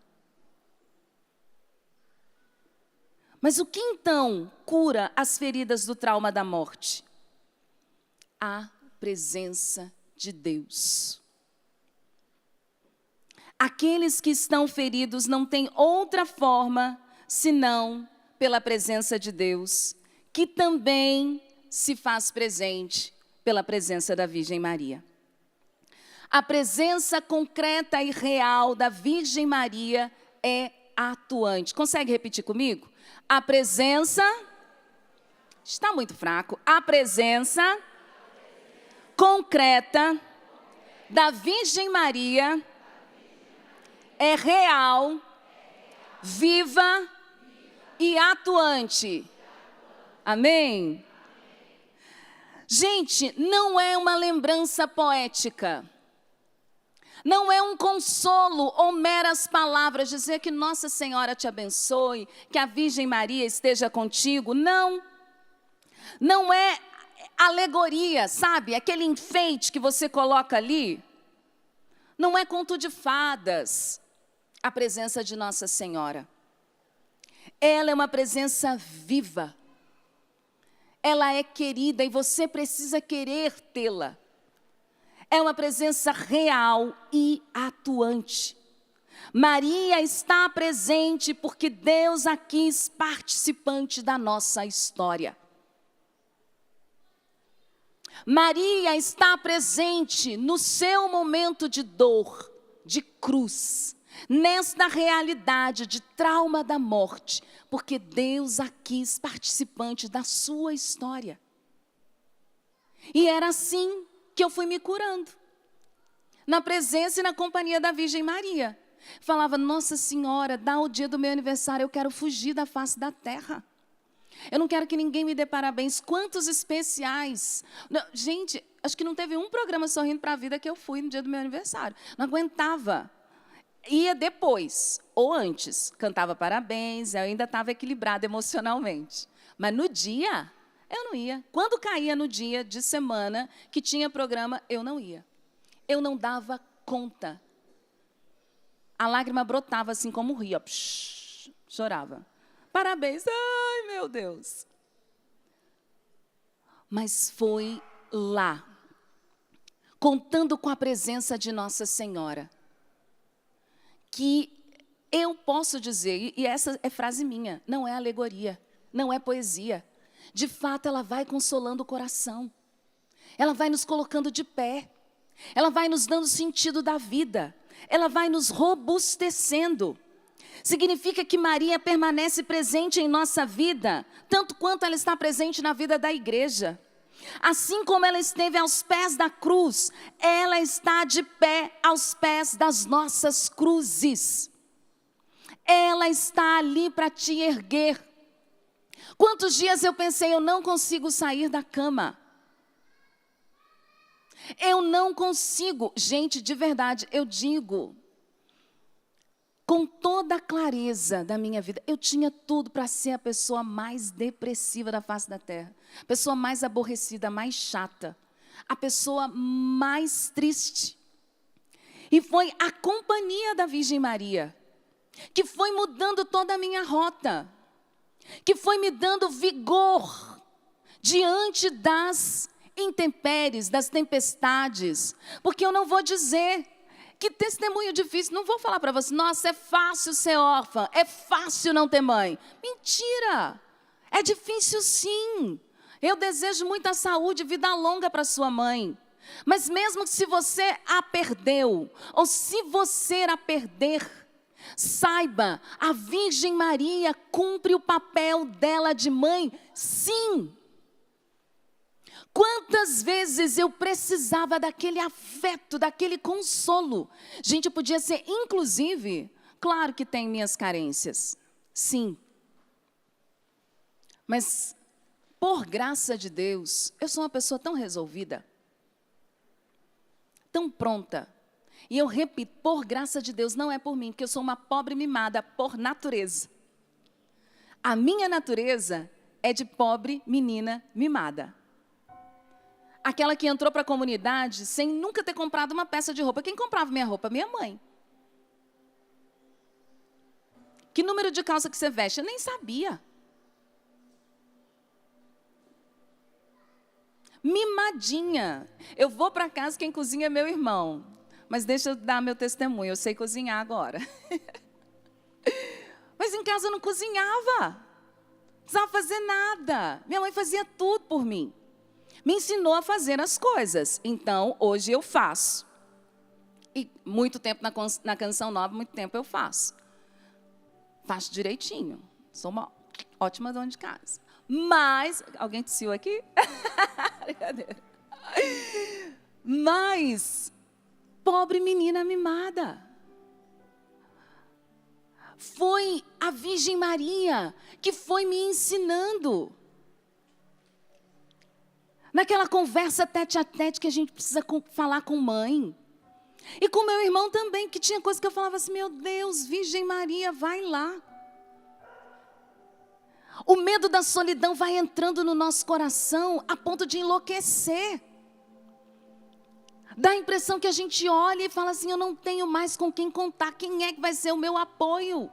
Speaker 1: Mas o que então cura as feridas do trauma da morte? A presença de Deus. Aqueles que estão feridos não têm outra forma senão pela presença de Deus, que também se faz presente pela presença da Virgem Maria. A presença concreta e real da Virgem Maria é atuante. Consegue repetir comigo? A presença, está muito fraco, a presença concreta da Virgem Maria é real, viva e atuante. Amém? Gente, não é uma lembrança poética. Não é um consolo ou meras palavras, dizer que Nossa Senhora te abençoe, que a Virgem Maria esteja contigo. Não. Não é alegoria, sabe? Aquele enfeite que você coloca ali. Não é conto de fadas a presença de Nossa Senhora. Ela é uma presença viva. Ela é querida e você precisa querer tê-la. É uma presença real e atuante. Maria está presente porque Deus a quis participante da nossa história. Maria está presente no seu momento de dor, de cruz, nesta realidade de trauma da morte, porque Deus a quis participante da sua história. E era assim que eu fui me curando, na presença e na companhia da Virgem Maria. Falava, Nossa Senhora, dá o dia do meu aniversário, eu quero fugir da face da terra. Eu não quero que ninguém me dê parabéns. Quantos especiais. Não, gente, acho que não teve um programa Sorrindo para a Vida que eu fui no dia do meu aniversário. Não aguentava. Ia depois, ou antes, cantava parabéns, eu ainda estava equilibrada emocionalmente. Mas no dia, eu não ia. Quando caía no dia de semana que tinha programa, eu não ia. Eu não dava conta. A lágrima brotava assim como um rio. Psh, chorava. Parabéns. Ai, meu Deus. Mas foi lá, contando com a presença de Nossa Senhora, que eu posso dizer, e essa é frase minha, não é alegoria, não é poesia. De fato, ela vai consolando o coração. Ela vai nos colocando de pé. Ela vai nos dando sentido da vida. Ela vai nos robustecendo. Significa que Maria permanece presente em nossa vida, tanto quanto ela está presente na vida da igreja. Assim como ela esteve aos pés da cruz, ela está de pé aos pés das nossas cruzes. Ela está ali para te erguer. Quantos dias eu pensei, eu não consigo sair da cama. Eu não consigo. Gente, de verdade, eu digo, com toda a clareza da minha vida, eu tinha tudo para ser a pessoa mais depressiva da face da terra. A pessoa mais aborrecida, mais chata. A pessoa mais triste. E foi a companhia da Virgem Maria que foi mudando toda a minha rota. Que foi me dando vigor diante das intempéries, das tempestades. Porque eu não vou dizer... Que testemunho difícil. Não vou falar para você, nossa, é fácil ser órfã, é fácil não ter mãe. Mentira. É difícil sim. Eu desejo muita saúde e vida longa para sua mãe. Mas mesmo se você a perdeu, ou se você a perder, saiba, a Virgem Maria cumpre o papel dela de mãe, sim. Quantas vezes eu precisava daquele afeto, daquele consolo. Gente, podia ser, inclusive, claro que tem minhas carências, sim. Mas, por graça de Deus, eu sou uma pessoa tão resolvida, tão pronta. E eu repito, por graça de Deus, não é por mim, porque eu sou uma pobre mimada por natureza. A minha natureza é de pobre menina mimada. Aquela que entrou para a comunidade sem nunca ter comprado uma peça de roupa. Quem comprava minha roupa? Minha mãe. Que número de calça que você veste? Eu nem sabia. Mimadinha. Eu vou para casa, quem cozinha é meu irmão. Mas deixa eu dar meu testemunho, eu sei cozinhar agora. Mas em casa eu não cozinhava. Não precisava fazer nada. Minha mãe fazia tudo por mim. Me ensinou a fazer as coisas. Então, hoje eu faço. E muito tempo na Canção Nova, muito tempo eu faço. Faço direitinho. Sou uma ótima dona de casa. Mas, alguém tossiu aqui? Brincadeira. Mas, pobre menina mimada. Foi a Virgem Maria que foi me ensinando. Naquela conversa tete a tete que a gente precisa falar com mãe. E com meu irmão também, que tinha coisa que eu falava assim, meu Deus, Virgem Maria, vai lá. O medo da solidão vai entrando no nosso coração a ponto de enlouquecer. Dá a impressão que a gente olha e fala assim, eu não tenho mais com quem contar, quem é que vai ser o meu apoio?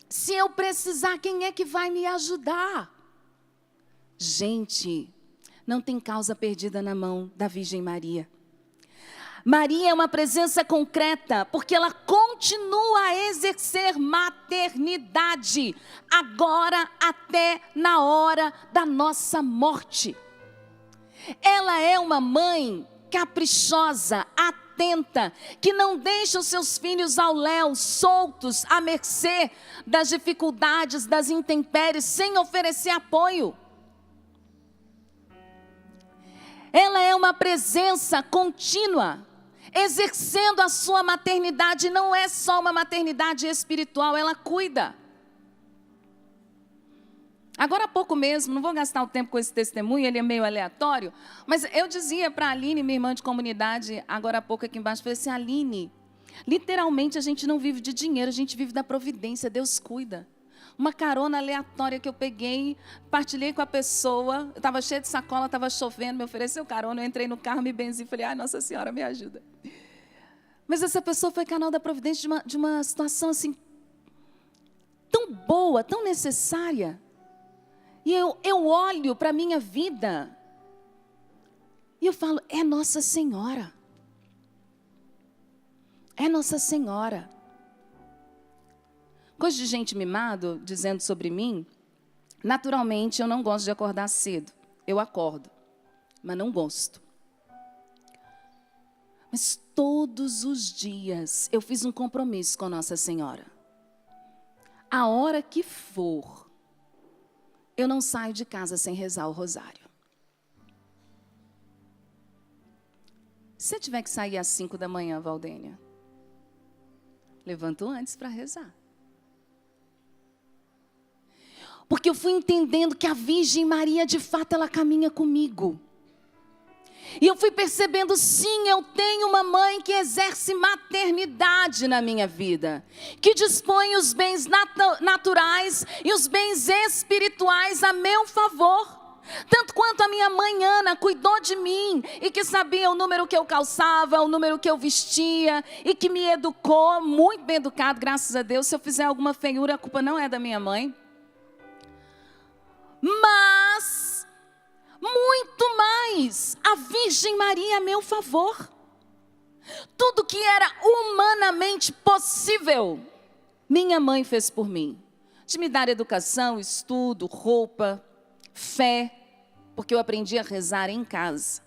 Speaker 1: Se eu precisar, quem é que vai me ajudar? Gente, não tem causa perdida na mão da Virgem Maria. Maria é uma presença concreta, porque ela continua a exercer maternidade, agora até na hora da nossa morte. Ela é uma mãe caprichosa, atenta, que não deixa os seus filhos ao léu, soltos, à mercê das dificuldades, das intempéries, sem oferecer apoio. Ela é uma presença contínua, exercendo a sua maternidade. Não é só uma maternidade espiritual, ela cuida. Agora há pouco mesmo, não vou gastar o tempo com esse testemunho, ele é meio aleatório, mas eu dizia para a Aline, minha irmã de comunidade, agora há pouco aqui embaixo, falei assim, Aline, literalmente a gente não vive de dinheiro, a gente vive da providência, Deus cuida. Uma carona aleatória que eu peguei, partilhei com a pessoa, eu estava cheia de sacola, estava chovendo, me ofereceu carona, eu entrei no carro, me benzi e falei, ai, Nossa Senhora, me ajuda. Mas essa pessoa foi canal da providência de uma situação assim, tão boa, tão necessária. E eu olho para a minha vida e eu falo, é Nossa Senhora. É Nossa Senhora. Coisa de gente mimado, dizendo sobre mim, naturalmente eu não gosto de acordar cedo. Eu acordo, mas não gosto. Mas todos os dias eu fiz um compromisso com Nossa Senhora. A hora que for, eu não saio de casa sem rezar o rosário. Se eu tiver que sair às 5 da manhã, Valdênia, levanto antes para rezar. Porque eu fui entendendo que a Virgem Maria, de fato, ela caminha comigo. E eu fui percebendo, sim, eu tenho uma mãe que exerce maternidade na minha vida, que dispõe os bens naturais e os bens espirituais a meu favor. Tanto quanto a minha mãe Ana cuidou de mim e que sabia o número que eu calçava, o número que eu vestia e que me educou, muito bem educado, graças a Deus. Se eu fizer alguma feiura, a culpa não é da minha mãe. Mas, muito mais, a Virgem Maria a meu favor. Tudo que era humanamente possível, minha mãe fez por mim. De me dar educação, estudo, roupa, fé, porque eu aprendi a rezar em casa.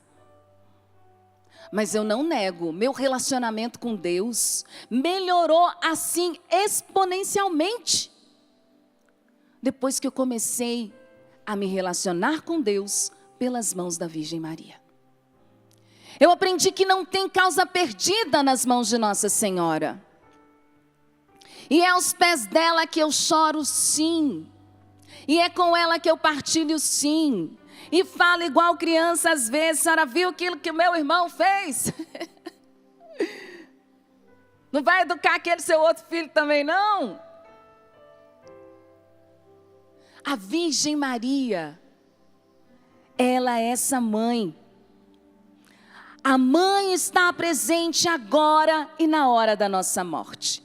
Speaker 1: Mas eu não nego, meu relacionamento com Deus melhorou assim exponencialmente. Depois que eu comecei a me relacionar com Deus pelas mãos da Virgem Maria. Eu aprendi que não tem causa perdida nas mãos de Nossa Senhora. E é aos pés dela que eu choro, sim. E é com ela que eu partilho, sim. E falo igual criança às vezes, a senhora viu aquilo que o meu irmão fez? Não vai educar aquele seu outro filho também, não? A Virgem Maria, ela é essa mãe. A mãe está presente agora e na hora da nossa morte.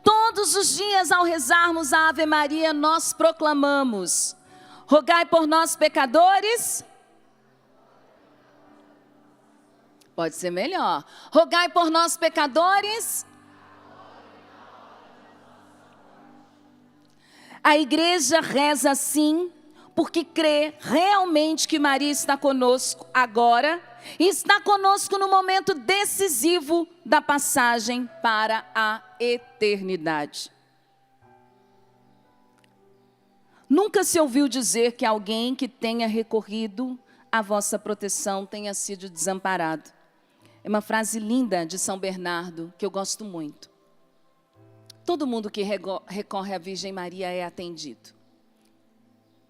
Speaker 1: Todos os dias ao rezarmos a Ave Maria, nós proclamamos: rogai por nós pecadores. Pode ser melhor. Rogai por nós pecadores. A igreja reza assim, porque crê realmente que Maria está conosco agora e está conosco no momento decisivo da passagem para a eternidade. Nunca se ouviu dizer que alguém que tenha recorrido a vossa proteção tenha sido desamparado. É uma frase linda de São Bernardo, que eu gosto muito. Todo mundo que recorre à Virgem Maria é atendido.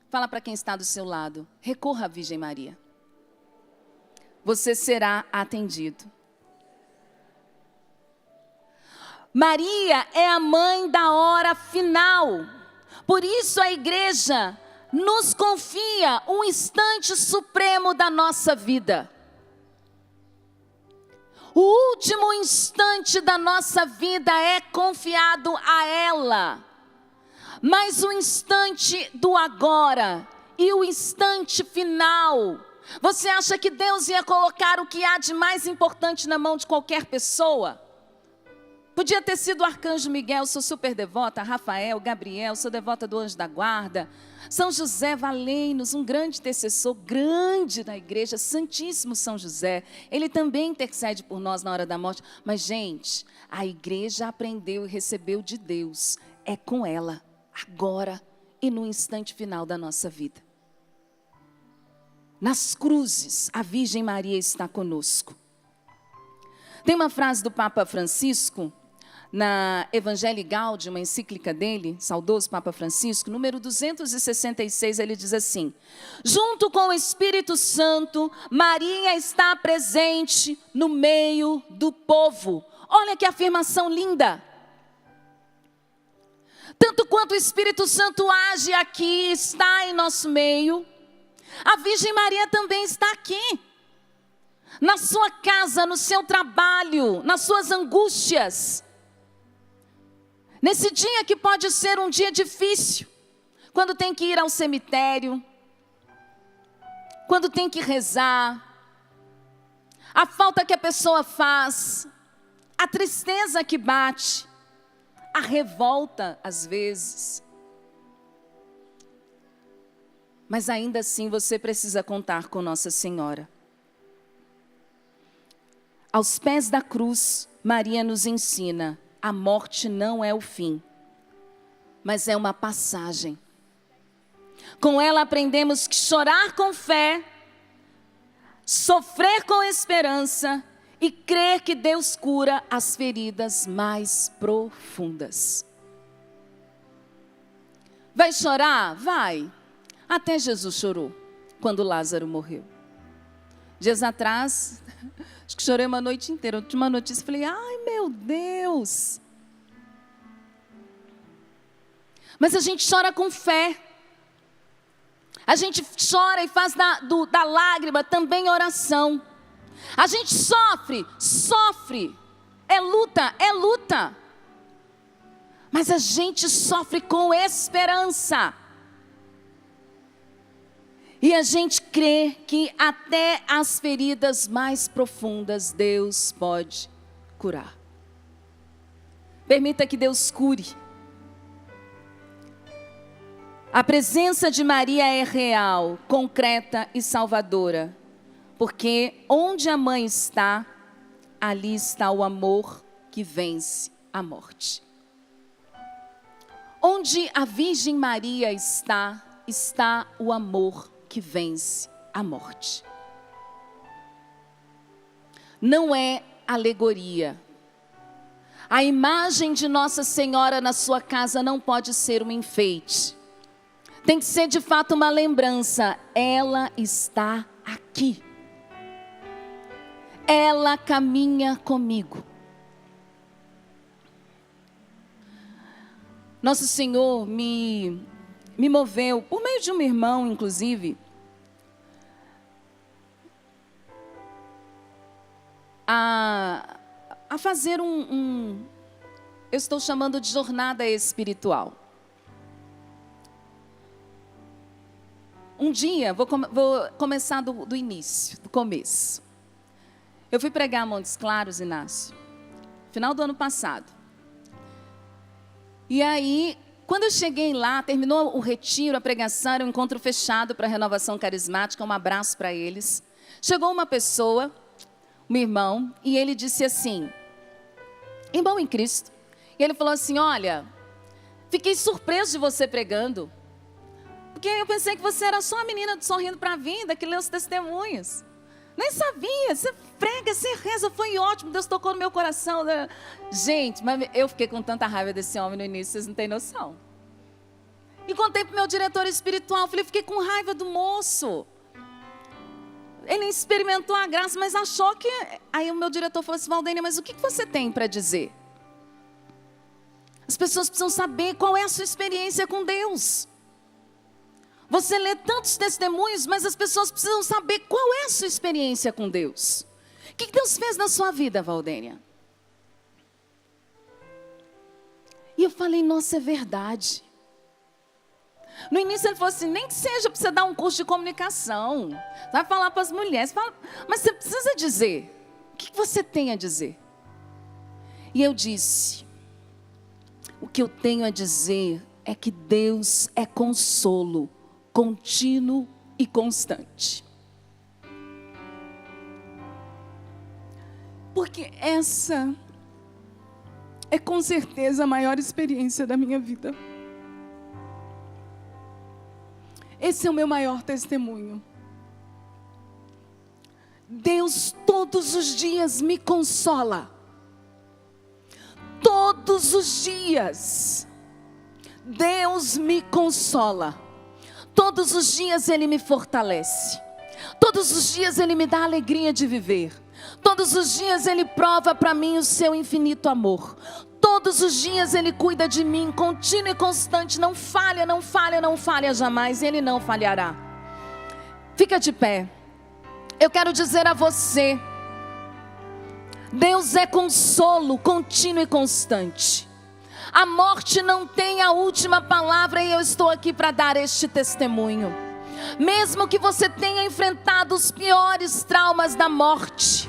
Speaker 1: Fala para quem está do seu lado, recorra à Virgem Maria. Você será atendido. Maria é a mãe da hora final. Por isso a igreja nos confia um instante supremo da nossa vida. O último instante da nossa vida é confiado a ela. Mas o instante do agora e o instante final, você acha que Deus ia colocar o que há de mais importante na mão de qualquer pessoa? Podia ter sido o arcanjo Miguel, sou super devota, Rafael, Gabriel, sou devota do anjo da guarda. São José, valei-nos, um grande intercessor, grande da igreja, Santíssimo São José. Ele também intercede por nós na hora da morte. Mas, gente, a igreja aprendeu e recebeu de Deus. É com ela, agora e no instante final da nossa vida. Nas cruzes, a Virgem Maria está conosco. Tem uma frase do Papa Francisco, na Evangelii Gaudium, uma encíclica dele, saudoso Papa Francisco, número 266, ele diz assim: junto com o Espírito Santo, Maria está presente no meio do povo. Olha que afirmação linda. Tanto quanto o Espírito Santo age aqui, está em nosso meio, a Virgem Maria também está aqui. Na sua casa, no seu trabalho, nas suas angústias. Nesse dia que pode ser um dia difícil, quando tem que ir ao cemitério, quando tem que rezar, a falta que a pessoa faz, a tristeza que bate, a revolta às vezes. Mas ainda assim você precisa contar com Nossa Senhora. Aos pés da cruz, Maria nos ensina: a morte não é o fim, mas é uma passagem. Com ela aprendemos que chorar com fé, sofrer com esperança e crer que Deus cura as feridas mais profundas. Vai chorar? Vai. Até Jesus chorou quando Lázaro morreu. Dias atrás, acho que chorei uma noite inteira. Eu tinha uma notícia e falei: ai meu Deus. Mas a gente chora com fé. A gente chora e faz da lágrima também oração. A gente sofre. É luta. Mas a gente sofre com esperança. E a gente crê que até as feridas mais profundas Deus pode curar. Permita que Deus cure. A presença de Maria é real, concreta e salvadora. Porque onde a mãe está, ali está o amor que vence a morte. Onde a Virgem Maria está o amor que vence a morte. Não é alegoria. A imagem de Nossa Senhora na sua casa não pode ser um enfeite. Tem que ser de fato uma lembrança. Ela está aqui. Ela caminha comigo. Nosso Senhor me moveu, por meio de um irmão, inclusive, a fazer eu estou chamando de jornada espiritual. Um dia, vou começar do início, do começo. Eu fui pregar a Montes Claros, Inácio, final do ano passado. E aí, quando eu cheguei lá, terminou o retiro, a pregação, era um encontro fechado para a renovação carismática, um abraço para eles. Chegou uma pessoa, um irmão, e ele disse assim: irmão em Cristo. E ele falou assim: olha, fiquei surpreso de você pregando. Porque eu pensei que você era só a menina do Sorrindo para a Vida, que lê os testemunhos. Nem sabia, você prega, você reza, foi ótimo, Deus tocou no meu coração. Gente, mas eu fiquei com tanta raiva desse homem no início, vocês não têm noção. E contei para o meu diretor espiritual, falei, fiquei com raiva do moço. Ele experimentou a graça, mas achou que... Aí o meu diretor falou assim, Valdênia, mas o que você tem para dizer? As pessoas precisam saber qual é a sua experiência com Deus. Você lê tantos testemunhos, mas as pessoas precisam saber qual é a sua experiência com Deus. O que Deus fez na sua vida, Valdênia? E eu falei, nossa, é verdade. No início ele falou assim, nem que seja para você dar um curso de comunicação. Vai falar para as mulheres, fala, mas você precisa dizer. O que você tem a dizer? E eu disse, o que eu tenho a dizer é que Deus é consolo, contínuo e constante. Porque essa é com certeza a maior experiência da minha vida. Esse é o meu maior testemunho. Deus todos os dias me consola. Todos os dias. Deus me consola. Todos os dias Ele me fortalece. Todos os dias Ele me dá a alegria de viver. Todos os dias Ele prova para mim o seu infinito amor. Todos os dias Ele cuida de mim, contínuo e constante. Não falha, não falha, não falha jamais. Ele não falhará. Fica de pé. Eu quero dizer a você, Deus é consolo, contínuo e constante. A morte não tem a última palavra e eu estou aqui para dar este testemunho. Mesmo que você tenha enfrentado os piores traumas da morte,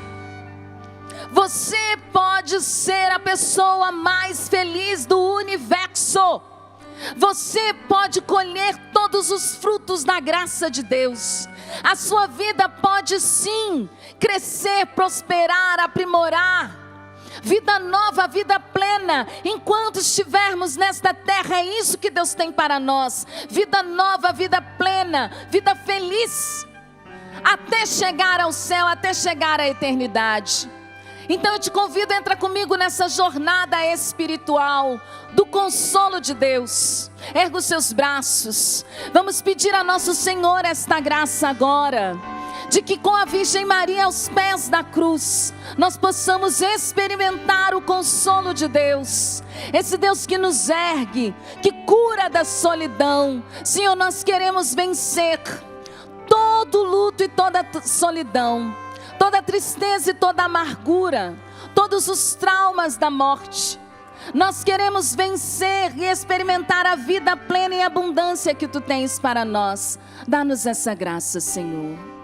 Speaker 1: você pode ser a pessoa mais feliz do universo. Você pode colher todos os frutos da graça de Deus. A sua vida pode sim crescer, prosperar, aprimorar. Vida nova, vida plena. Enquanto estivermos nesta terra, é isso que Deus tem para nós. Vida nova, vida plena, vida feliz. Até chegar ao céu, até chegar à eternidade. Então eu te convido a entrar comigo nessa jornada espiritual do consolo de Deus. Erga os seus braços. Vamos pedir a nosso Senhor esta graça agora, de que com a Virgem Maria aos pés da cruz, nós possamos experimentar o consolo de Deus. Esse Deus que nos ergue, que cura da solidão. Senhor, nós queremos vencer todo luto e toda solidão, toda tristeza e toda amargura, todos os traumas da morte. Nós queremos vencer e experimentar a vida plena e abundância que Tu tens para nós. Dá-nos essa graça, Senhor.